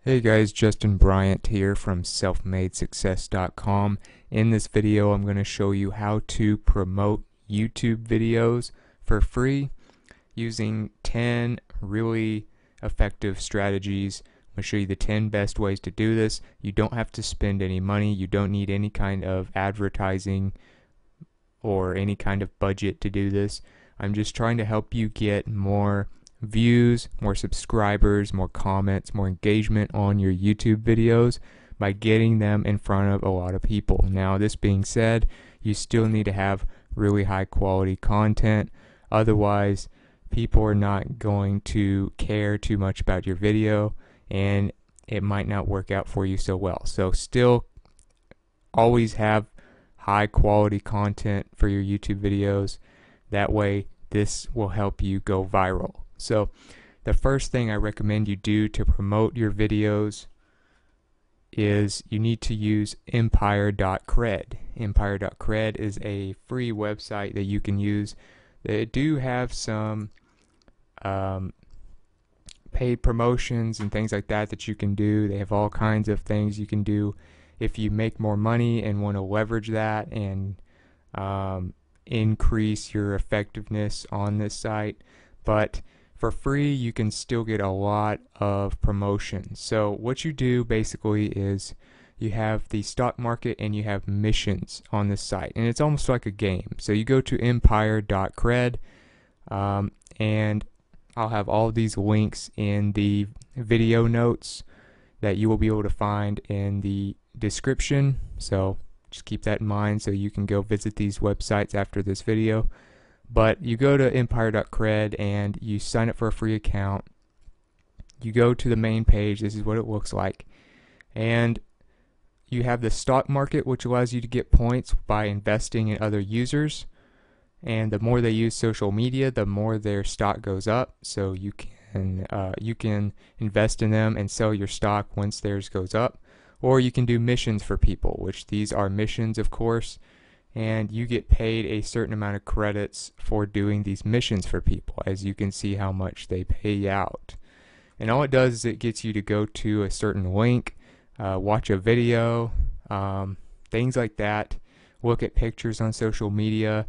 Hey guys, Justin Bryant here from selfmadesuccess.com. In this video, I'm going to show you how to promote YouTube videos for free using 10 really effective strategies. I'm going to show you the 10 best ways to do this. You don't have to spend any money. You don't need any kind of advertising or any kind of budget to do this. I'm just trying to help you get more views, more subscribers, more comments, more engagement on your YouTube videos by getting them in front of a lot of people. Now, this being said, you still need to have really high quality content. Otherwise, people are not going to care too much about your video and it might not work out for you so well. So still always have high quality content for your YouTube videos. That way, this will help you go viral. So the first thing I recommend you do to promote your videos is you need to use EmpireCred. EmpireCred is a free website that you can use. They do have some paid promotions and things like that you can do. They have all kinds of things you can do if you make more money and want to leverage that and increase your effectiveness on this site. But for free, you can still get a lot of promotions. So what you do basically is you have the stock market and you have missions on this site, and it's almost like a game. So you go to empire.cred, and I'll have all these links in the video notes that you will be able to find in the description. So just keep that in mind so you can go visit these websites after this video. But you go to empire.cred and you sign up for a free account. You go to the main page. This is what it looks like. And you have the stock market, which allows you to get points by investing in other users. And the more they use social media, the more their stock goes up. So you can invest in them and sell your stock once theirs goes up. Or you can do missions for people, which these are missions, of course. And you get paid a certain amount of credits for doing these missions for people, as you can see how much they pay out. And all it does is it gets you to go to a certain link, watch a video, things like that, look at pictures on social media,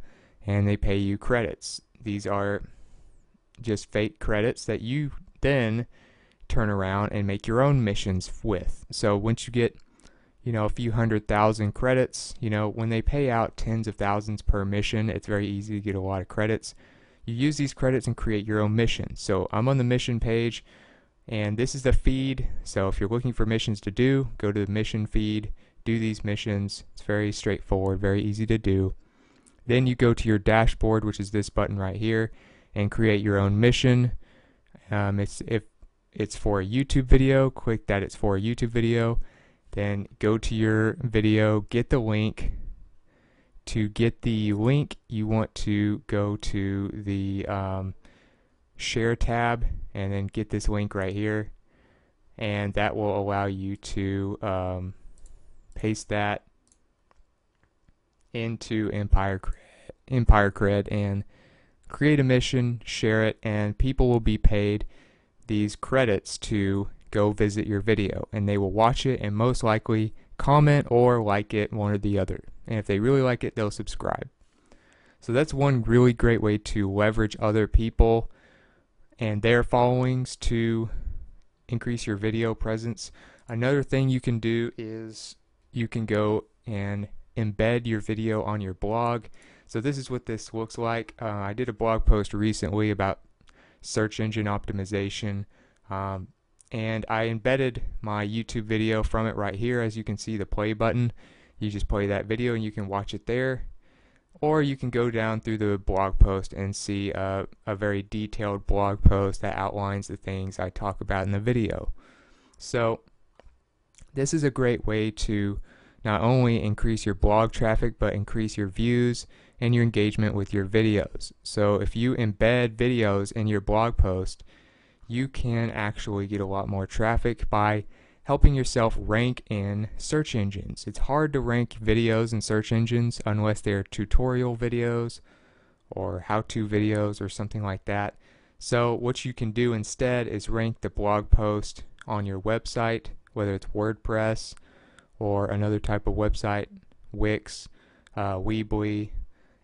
and they pay you credits. These are just fake credits that you then turn around and make your own missions with. So once you get a few 100,000 credits, when they pay out tens of thousands per mission, it's very easy to get a lot of credits. You use these credits and create your own mission. So I'm on the mission page, and this is the feed. So if you're looking for missions to do, go to the mission feed, do these missions. It's very straightforward, very easy to do. Then you go to your dashboard, which is this button right here, and create your own mission. If it's for a YouTube video, click that it's for a YouTube video. Then go to your video, get the link. To get the link, you want to go to the share tab and then get this link right here. And that will allow you to paste that into EmpireCred and create a mission, share it, and people will be paid these credits to go visit your video, and they will watch it and most likely comment or like it, one or the other. And if they really like it, they'll subscribe. So that's one really great way to leverage other people and their followings to increase your video presence. Another thing you can do is you can go and embed your video on your blog. So this is what this looks like. I did a blog post recently about search engine optimization. And I embedded my YouTube video from it right here. As you can see, the play button. You just play that video and you can watch it there. Or you can go down through the blog post and see a very detailed blog post that outlines the things I talk about in the video. So this is a great way to not only increase your blog traffic, but increase your views and your engagement with your videos. So if you embed videos in your blog post, you can actually get a lot more traffic by helping yourself rank in search engines. It's hard to rank videos in search engines unless they're tutorial videos or how-to videos or something like that. So what you can do instead is rank the blog post on your website, whether it's WordPress or another type of website, Wix, Weebly,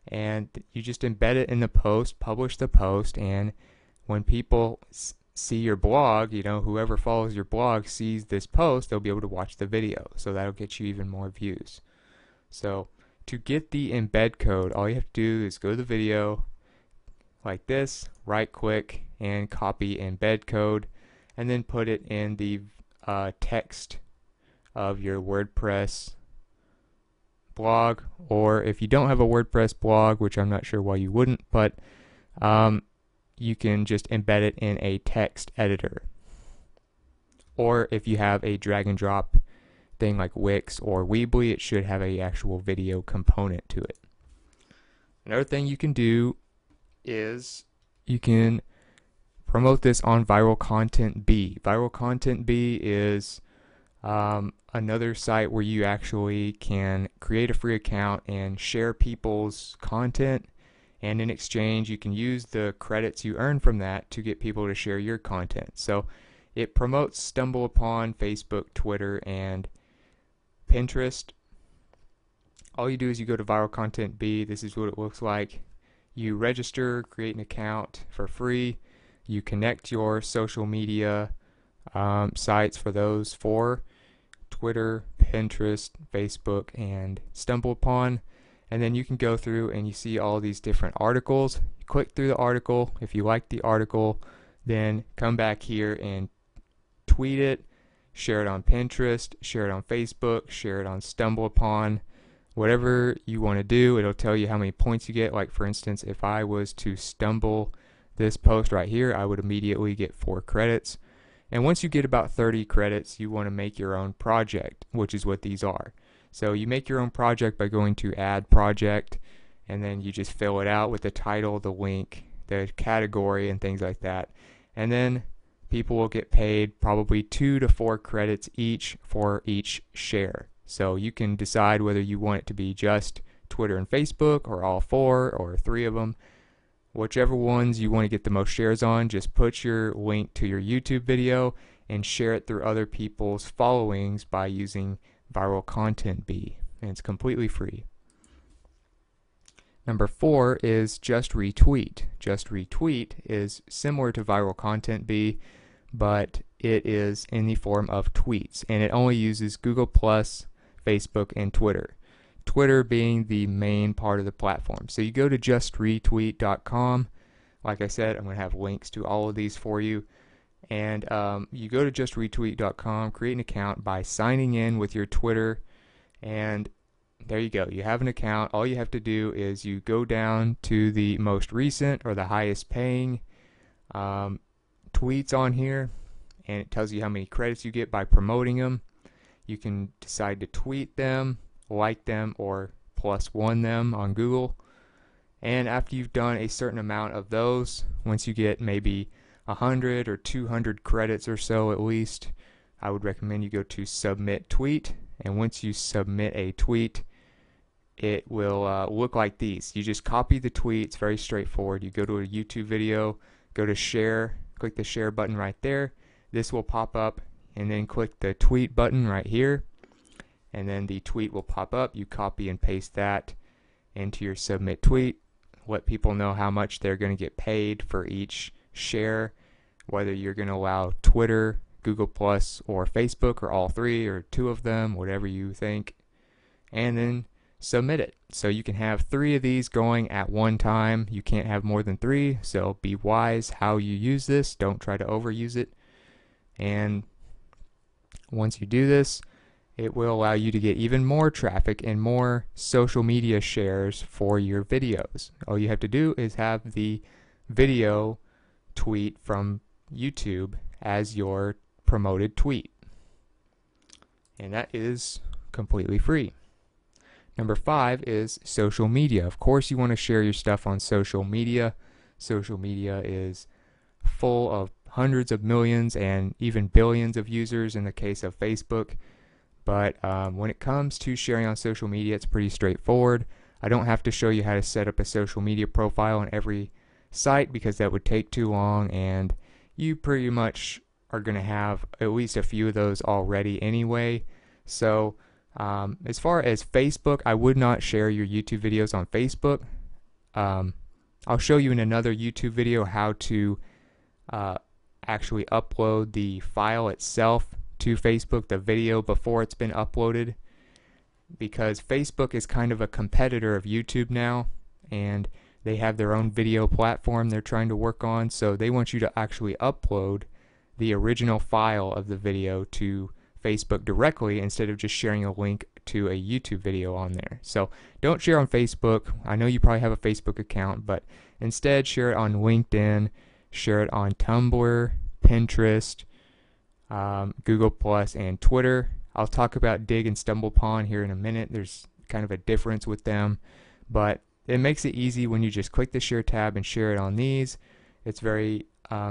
and you just embed it in the post, publish the post, and when people see your blog, you know, whoever follows your blog sees this post, they'll be able to watch the video. So that'll get you even more views. So to get the embed code, all you have to do is go to the video like this, right click and copy embed code, and then put it in the text of your WordPress blog. Or if you don't have a WordPress blog, which I'm not sure why you wouldn't, but you can just embed it in a text editor. Or if you have a drag and drop thing like Wix or Weebly, it should have a actual video component to it. Another thing you can do is you can promote this on Viral Content Bee. Viral Content Bee is another site where you actually can create a free account and share people's content, and in exchange you can use the credits you earn from that to get people to share your content. So it promotes StumbleUpon, Facebook, Twitter, and Pinterest. All you do is you go to Viral Content Bee. This is what it looks like. You register, create an account for free. You connect your social media sites for those for Twitter, Pinterest, Facebook, and StumbleUpon. And then you can go through and you see all these different articles. You click through the article. If you like the article, then come back here and tweet it, share it on Pinterest, share it on Facebook, share it on StumbleUpon. Whatever you want to do, it'll tell you how many points you get. Like for instance, if I was to stumble this post right here, I would immediately get 4 credits. And once you get about 30 credits, you want to make your own project, which is what these are. So you make your own project by going to Add Project, and then you just fill it out with the title, the link, the category, and things like that. And then people will get paid probably 2 to 4 credits each for each share. So you can decide whether you want it to be just Twitter and Facebook, or all 4, or 3 of them. Whichever ones you want to get the most shares on, just put your link to your YouTube video and share it through other people's followings by using Viral Content Bee, and it's completely free. Number 4 is Just Retweet. Just Retweet is similar to Viral Content Bee, but it is in the form of tweets, and it only uses Google+, Facebook, and Twitter. Twitter being the main part of the platform. So you go to justretweet.com. Like I said, I'm going to have links to all of these for you. And you go to justretweet.com, create an account by signing in with your Twitter, and there you go. You have an account. All you have to do is you go down to the most recent or the highest paying tweets on here, and it tells you how many credits you get by promoting them. You can decide to tweet them, like them, or +1 them on Google. And after you've done a certain amount of those, once you get maybe 100 or 200 credits or so at least, I would recommend you go to Submit Tweet. And once you submit a tweet, it will look like these. You just copy the tweet. It's very straightforward. You go to a YouTube video, go to Share, click the Share button right there. This will pop up, and then click the Tweet button right here, and then the tweet will pop up. You copy and paste that into your Submit Tweet. Let people know how much they're going to get paid for each share, whether you're going to allow Twitter, Google+, or Facebook, or all 3, or 2 of them, whatever you think, and then submit it. So you can have 3 of these going at one time. You can't have more than 3, so be wise how you use this. Don't try to overuse it. And once you do this, it will allow you to get even more traffic and more social media shares for your videos. All you have to do is have the video tweet from YouTube as your promoted tweet. And that is completely free. Number 5 is social media. Of course, you want to share your stuff on social media. Social media is full of hundreds of millions and even billions of users in the case of Facebook. But when it comes to sharing on social media, it's pretty straightforward. I don't have to show you how to set up a social media profile on every site because that would take too long, and you pretty much are going to have at least a few of those already anyway. So as far as Facebook, I would not share your YouTube videos on Facebook. I'll show you in another YouTube video how to actually upload the file itself to Facebook, the video, before it's been uploaded, because Facebook is kind of a competitor of YouTube now, and they have their own video platform they're trying to work on, so they want you to actually upload the original file of the video to Facebook directly instead of just sharing a link to a YouTube video on there. So don't share on Facebook. I know you probably have a Facebook account, but instead share it on LinkedIn, share it on Tumblr, Pinterest, Google Plus, and Twitter. I'll talk about Dig and StumbleUpon here in a minute. There's kind of a difference with them, but it makes it easy when you just click the share tab and share it on these. It's very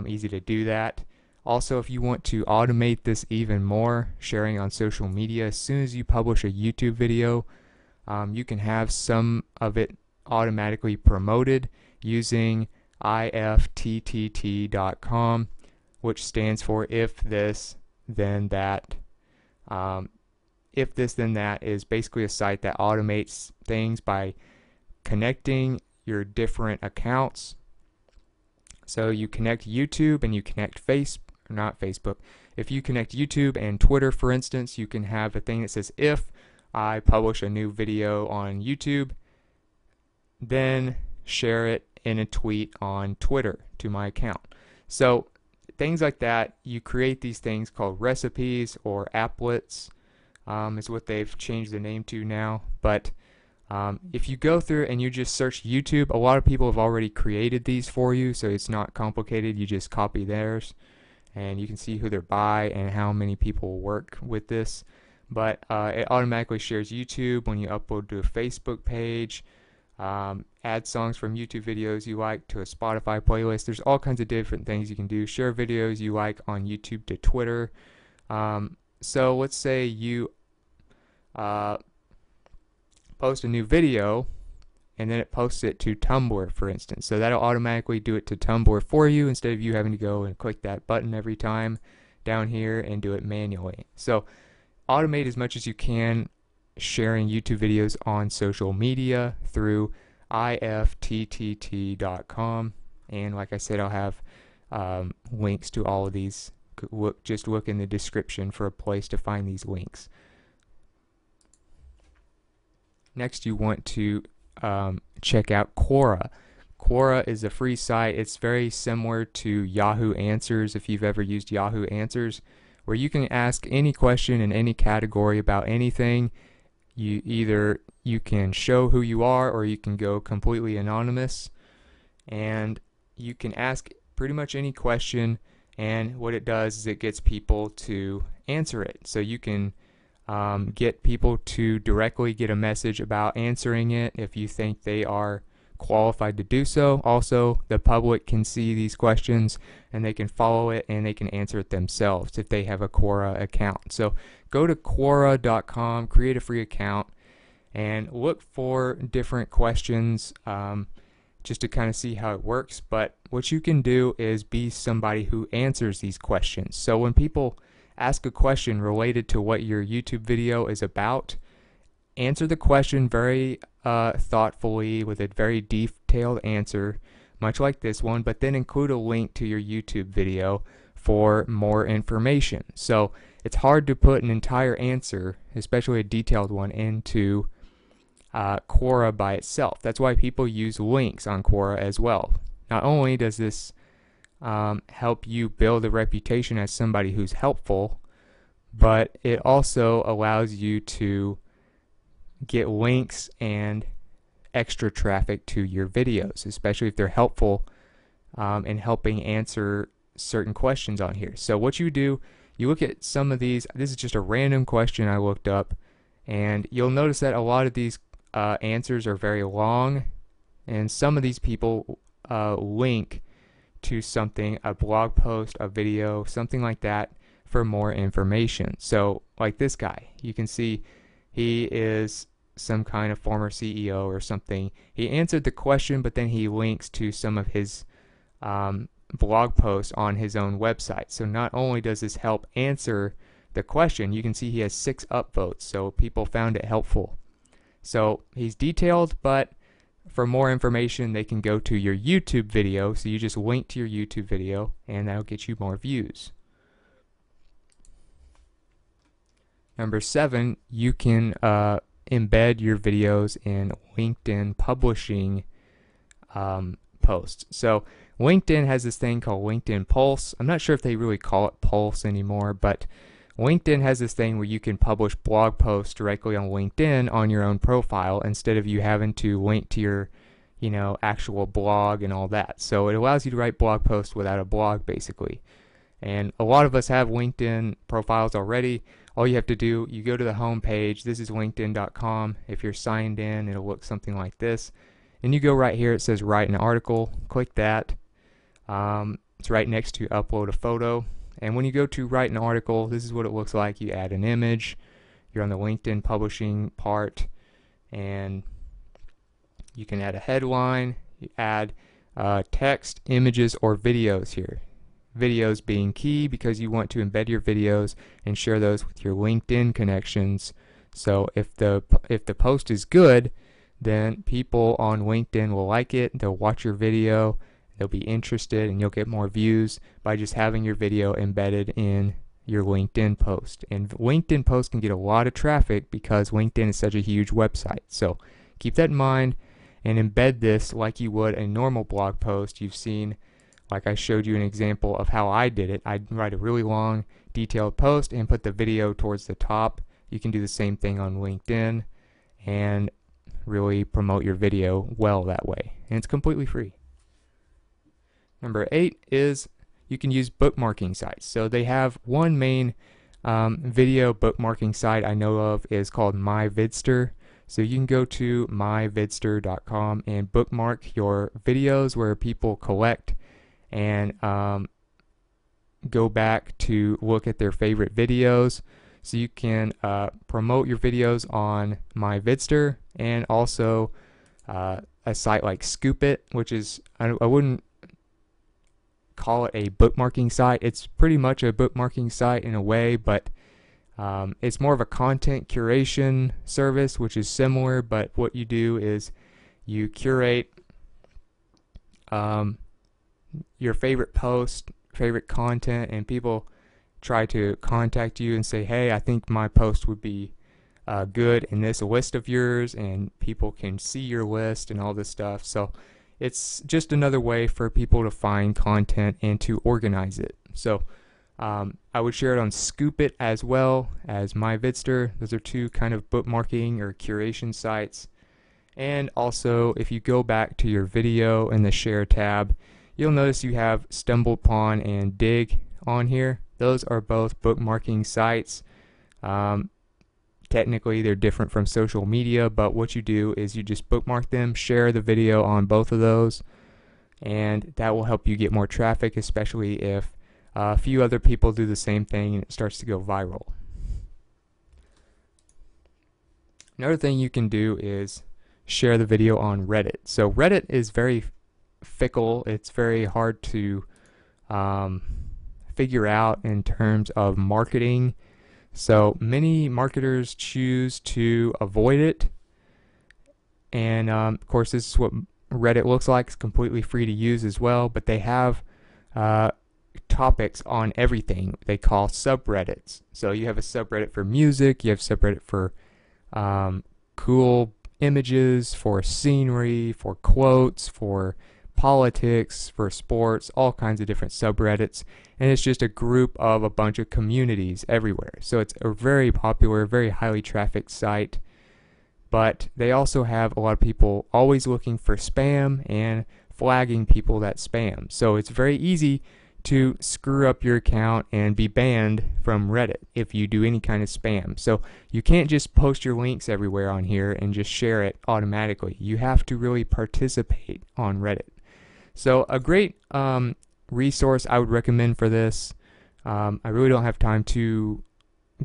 easy to do that. Also, if you want to automate this even more, sharing on social media, as soon as you publish a YouTube video, you can have some of it automatically promoted using ifttt.com, which stands for if this then that. If this then that is basically a site that automates things by connecting your different accounts. So you connect YouTube and you connect not Facebook. If you connect YouTube and Twitter, for instance, you can have a thing that says, if I publish a new video on YouTube, then share it in a tweet on Twitter to my account. So things like that, you create these things called recipes or applets, is what they've changed the name to now. But if you go through and you just search YouTube, a lot of people have already created these for you, so it's not complicated. You just copy theirs, and you can see who they're by and how many people work with this. But it automatically shares YouTube when you upload to a Facebook page, add songs from YouTube videos you like to a Spotify playlist. There's all kinds of different things you can do. Share videos you like on YouTube to Twitter. So let's say you post a new video and then it posts it to Tumblr, for instance. So that'll automatically do it to Tumblr for you instead of you having to go and click that button every time down here and do it manually. So automate as much as you can sharing YouTube videos on social media through ifttt.com, and like I said, I'll have links to all of these. Just look in the description for a place to find these links. Next, you want to check out Quora. Quora is a free site. It's very similar to Yahoo Answers, if you've ever used Yahoo Answers, where you can ask any question in any category about anything. You can show who you are, or you can go completely anonymous, and you can ask pretty much any question, and what it does is it gets people to answer it. So you can get people to directly get a message about answering it if you think they are qualified to do so. Also, the public can see these questions and they can follow it and they can answer it themselves if they have a Quora account. So go to Quora.com, create a free account, and look for different questions just to kind of see how it works. But what you can do is be somebody who answers these questions. So when people ask a question related to what your YouTube video is about, answer the question very thoughtfully with a very detailed answer, much like this one, but then include a link to your YouTube video for more information. So it's hard to put an entire answer, especially a detailed one, into Quora by itself. That's why people use links on Quora as well. Not only does this help you build a reputation as somebody who's helpful, but it also allows you to get links and extra traffic to your videos, especially if they're helpful in helping answer certain questions on here. So what you do, you look at some of these. This is just a random question I looked up, and you'll notice that a lot of these answers are very long, and some of these people link to something, a blog post, a video, something like that, for more information. So like this guy, you can see he is some kind of former CEO or something. He answered the question, but then he links to some of his blog post on his own website. So not only does this help answer the question, you can see he has 6 upvotes, so people found it helpful. So he's detailed, but for more information they can go to your YouTube video. So you just link to your YouTube video and that'll get you more views. Number 7, you can embed your videos in LinkedIn publishing posts. So LinkedIn has this thing called LinkedIn Pulse. I'm not sure if they really call it Pulse anymore, but LinkedIn has this thing where you can publish blog posts directly on LinkedIn on your own profile instead of you having to link to your, actual blog and all that. So it allows you to write blog posts without a blog, basically. And a lot of us have LinkedIn profiles already. All you have to do, you go to the home page. This is linkedin.com. If you're signed in, it'll look something like this. And you go right here, it says write an article. Click that. It's right next to upload a photo. And when you go to write an article, this is what it looks like. You add an image. You're on the LinkedIn publishing part. And you can add a headline. You add text, images, or videos here. Videos being key because you want to embed your videos and share those with your LinkedIn connections. So if the post is good, then people on LinkedIn will like it. They'll watch your video. They'll be interested, and you'll get more views by just having your video embedded in your LinkedIn post. And LinkedIn posts can get a lot of traffic because LinkedIn is such a huge website. So keep that in mind and embed this like you would a normal blog post. You've seen, like I showed you an example of how I did it. I'd write a really long, detailed post and put the video towards the top. You can do the same thing on LinkedIn and really promote your video well that way. And it's completely free. Number 8 is you can use bookmarking sites. So they have one main video bookmarking site I know of is called MyVidster. So you can go to myvidster.com and bookmark your videos where people collect and go back to look at their favorite videos. So you can promote your videos on MyVidster and also a site like Scoopit, which is, I wouldn't call it a bookmarking site. It's pretty much a bookmarking site in a way, but it's more of a content curation service, which is similar, but what you do is you curate your favorite post, favorite content, and people try to contact you and say, hey, I think my post would be good in this list of yours, and people can see your list and all this stuff. So it's just another way for people to find content and to organize it. So I would share it on Scoopit as well as MyVidster. Those are two kind of bookmarking or curation sites. And also, if you go back to your video in the share tab, you'll notice you have StumbleUpon and Dig on here. Those are both bookmarking sites. Technically, they're different from social media, but what you do is you just bookmark them, share the video on both of those, and that will help you get more traffic, especially if a few other people do the same thing and it starts to go viral. Another thing you can do is share the video on Reddit. So Reddit is very fickle. It's very hard to figure out in terms of marketing. So many marketers choose to avoid it. And of course, this is what Reddit looks like. It's completely free to use as well, but they have topics on everything they call subreddits. So you have a subreddit for music, you have subreddit for cool images, for scenery, for quotes, for politics, for sports, all kinds of different subreddits, and it's just a group of a bunch of communities everywhere. So it's a very popular, very highly trafficked site, but they also have a lot of people always looking for spam and flagging people that spam. So it's very easy to screw up your account and be banned from Reddit if you do any kind of spam. So you can't just post your links everywhere on here and just share it automatically. You have to really participate on Reddit. So a great resource I would recommend for this, I really don't have time to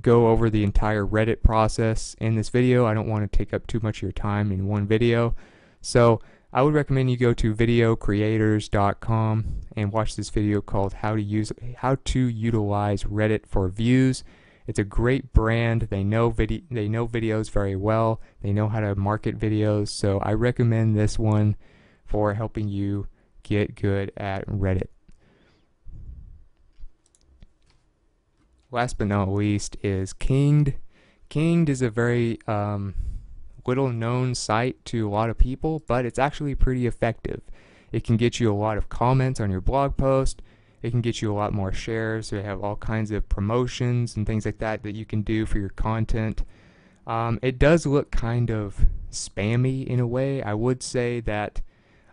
go over the entire Reddit process in this video. I don't want to take up too much of your time in one video. So I would recommend you go to videocreators.com and watch this video called how to utilize Reddit for views. It's a great brand. They know videos very well. They know how to market videos. So I recommend this one for helping you get good at Reddit. Last but not least is Kinged. Kinged is a very little known site to a lot of people, but it's actually pretty effective. It can get you a lot of comments on your blog post. It can get you a lot more shares. They have all kinds of promotions and things like that that you can do for your content. It does look kind of spammy in a way. I would say that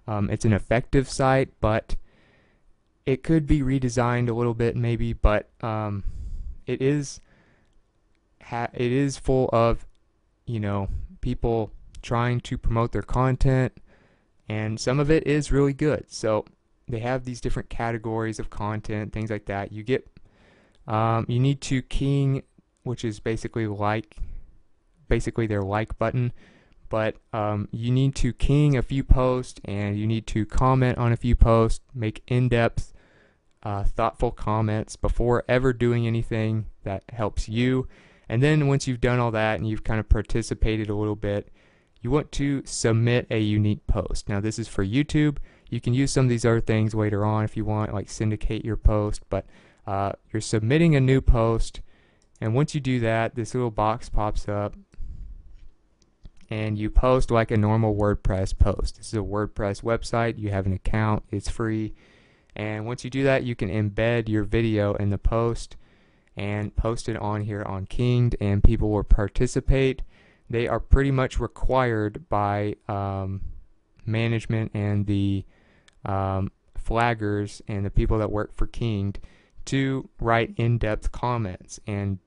it's an effective site, but it could be redesigned a little bit maybe, but it is full of, people trying to promote their content, and some of it is really good. So they have these different categories of content, things like that. You need to king, which is basically their like button, but you need to king a few posts, and you need to comment on a few posts, make in-depth, thoughtful comments before ever doing anything that helps you. And then once you've done all that and you've kind of participated a little bit, you want to submit a unique post. Now this is for YouTube. You can use some of these other things later on if you want, like syndicate your post, but you're submitting a new post, and once you do that, this little box pops up and you post like a normal WordPress post. This is a WordPress website. You have an account. It's free. And once you do that, you can embed your video in the post and post it on here on Kinged, and people will participate. They are pretty much required by management and the flaggers and the people that work for Kinged to write in-depth comments and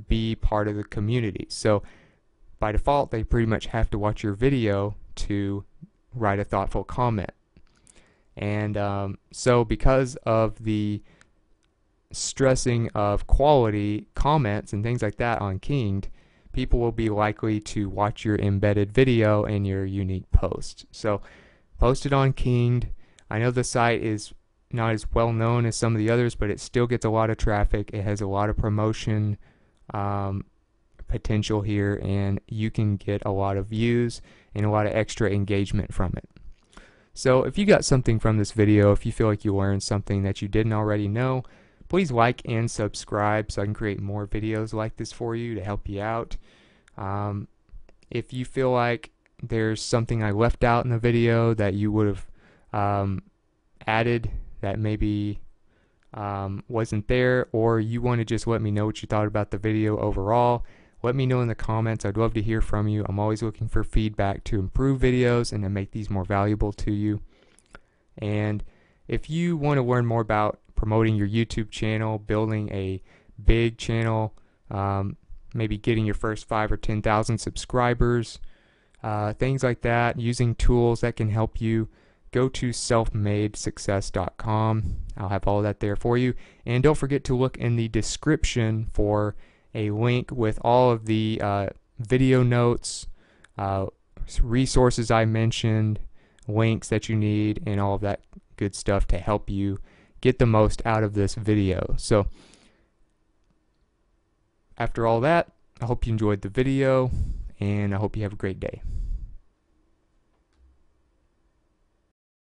be part of the community. So by default, they pretty much have to watch your video to write a thoughtful comment. And so because of the stressing of quality comments and things like that on Kinged, people will be likely to watch your embedded video and your unique post. So post it on Kinged. I know the site is not as well known as some of the others, but it still gets a lot of traffic. It has a lot of promotion potential here, and you can get a lot of views and a lot of extra engagement from it. So if you got something from this video, if you feel like you learned something that you didn't already know, please like and subscribe so I can create more videos like this for you to help you out. If you feel like there's something I left out in the video that you would have added that maybe wasn't there, or you want to just let me know what you thought about the video overall, let me know in the comments. I'd love to hear from you. I'm always looking for feedback to improve videos and to make these more valuable to you. And if you want to learn more about promoting your YouTube channel, building a big channel, maybe getting your first 5,000 or 10,000 subscribers, things like that, using tools that can help you, go to selfmadesuccess.com. I'll have all that there for you. And don't forget to look in the description for a link with all of the video notes, resources I mentioned, links that you need, and all of that good stuff to help you get the most out of this video. So after all that, I hope you enjoyed the video, and I hope you have a great day.